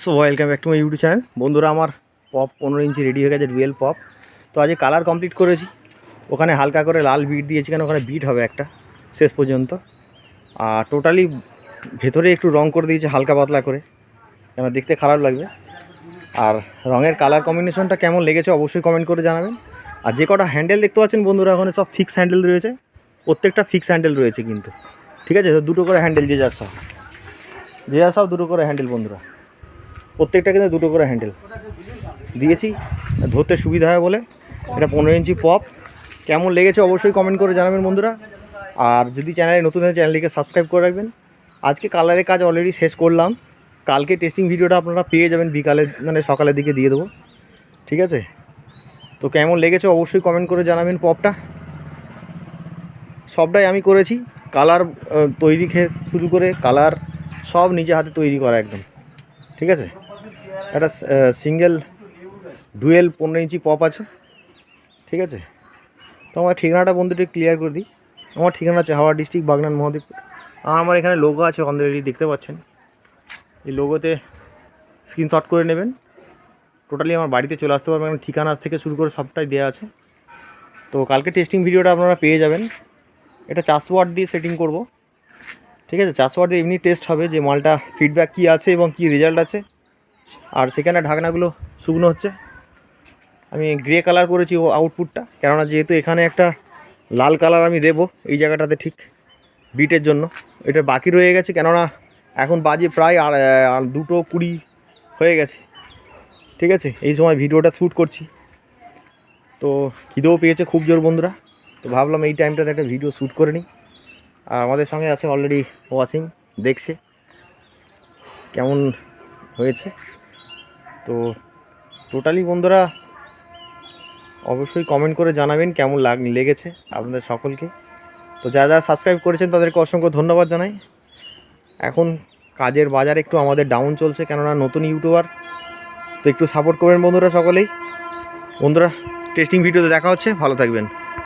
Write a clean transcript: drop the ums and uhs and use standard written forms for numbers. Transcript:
So welcome back to my YouTube channel. বন্ধুরা, আমার pop 15 ইঞ্চি ready হয়ে গেছে, ডুয়েল পপ। তো আজকে কালার কমপ্লিট করেছি। ওখানে হালকা করে লাল বিট দিয়েছি, কেন ওখানে বিট হবে একটা শেষ পর্যন্ত। আর টোটালি ভেতরে একটু রং করে দিয়েছি হালকা পাতলা করে, কেন দেখতে খারাপ লাগবে। আর রঙের কালার কম্বিনেশনটা কেমন লেগেছে অবশ্যই কমেন্ট করে জানাবেন। আর যে কটা হ্যান্ডেল দেখতে পাচ্ছেন বন্ধুরা, ওখানে সব ফিক্স হ্যান্ডেল রয়েছে, প্রত্যেকটা ফিক্স হ্যান্ডেল রয়েছে কিন্তু, ঠিক আছে। তো দুটো করে হ্যান্ডেল যে যার সব দুটো করে হ্যান্ডেল বন্ধুরা, প্রত্যেকটা কিন্তু দুটো করে হ্যান্ডেল দিয়েছি ধরতে সুবিধা হয় বলে। এটা 15 ইঞ্চি পপ। কেমন লেগেছে অবশ্যই কমেন্ট করে জানাবেন বন্ধুরা। আর যদি চ্যানেলে নতুন হয় চ্যানেলটিকে সাবস্ক্রাইব করে রাখবেন। আজকে কালারের কাজ অলরেডি শেষ করলাম, কালকে টেস্টিং ভিডিওটা আপনারা পেয়ে যাবেন বিকালে, মানে সকালের দিকে দিয়ে দেবো, ঠিক আছে। তো কেমন লেগেছে অবশ্যই কমেন্ট করে জানাবেন। পপটা সবটাই আমি করেছি, কালার তৈরি শুরু করে কালার সব নিজে হাতে তৈরি করা একদম, ঠিক আছে। একটা সিঙ্গেল ডুয়েল 15 ইঞ্চি পপ আছে, ঠিক আছে। তো আমার ঠিকানাটা বন্ধুটি ক্লিয়ার করে দিই। আমার ঠিকানা আছে হাওড়া ডিস্ট্রিক্ট, বাগনান, মহাদেব। আমার এখানে লোগো আছে অলরেডি দেখতে পাচ্ছেন। এই লোগোতে স্ক্রিনশট করে নেবেন, টোটালি আমার বাড়িতে চলে আসতে পারবেন। ঠিকানা থেকে শুরু করে সবটাই দেওয়া আছে। তো কালকে টেস্টিং ভিডিওটা আপনারা পেয়ে যাবেন। এটা 400 ওয়াট দিয়ে সেটিং করব, ঠিক আছে। 400 ওয়াট দিয়ে এমনি টেস্ট হবে যে মালটা ফিডব্যাক কী আছে এবং কী রেজাল্ট আছে। আর সেখানে ঢাকনাগুলো শুকনো হচ্ছে। আমি গ্রে কালার করেছি ও আউটপুটটা, কেননা যেহেতু এখানে একটা লাল কালার আমি দেবো এই জায়গাটাতে ঠিক বিটের জন্য। এটা বাকি রয়ে গেছে, কেননা এখন বাজে প্রায় 2:20 হয়ে গেছে, ঠিক আছে। এই সময় ভিডিওটা শ্যুট করছি, তো খিদেও পেয়েছে খুব জোর বন্ধুরা। তো ভাবলাম এই টাইমটাতে একটা ভিডিও শ্যুট করে নিই। আর আমাদের সঙ্গে আছে অলরেডি ওয়াসিম, দেখছে কেমন হয়েছে। তো টোটালি বন্ধুরা অবশ্যই কমেন্ট করে জানাবেন কেমন লেগেছে আপনাদের সকলকে। তো যারা যারা সাবস্ক্রাইব করেছেন তাদেরকে অসংখ্য ধন্যবাদ জানাই। এখন কাজের বাজার একটু আমাদের ডাউন চলছে, কেননা নতুন ইউটিউবার, তো একটু সাপোর্ট করবেন বন্ধুরা সকলেই। বন্ধুরা টেস্টিং ভিডিওতে দেখা হচ্ছে, ভালো থাকবেন।